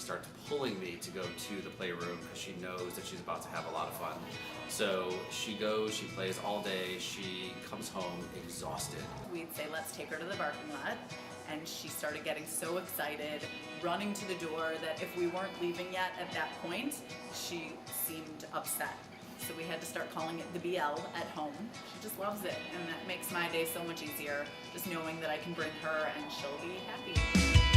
starts pulling me to go to the playroom because she knows that she's about to have a lot of fun. So she goes, she plays all day, she comes home exhausted. We'd say, let's take her to the parking lot. And she started getting so excited, running to the door, that if we weren't leaving yet at that point, she seemed upset. So we had to start calling it the BL at home. She just loves it, and that makes my day so much easier, just knowing that I can bring her and she'll be happy.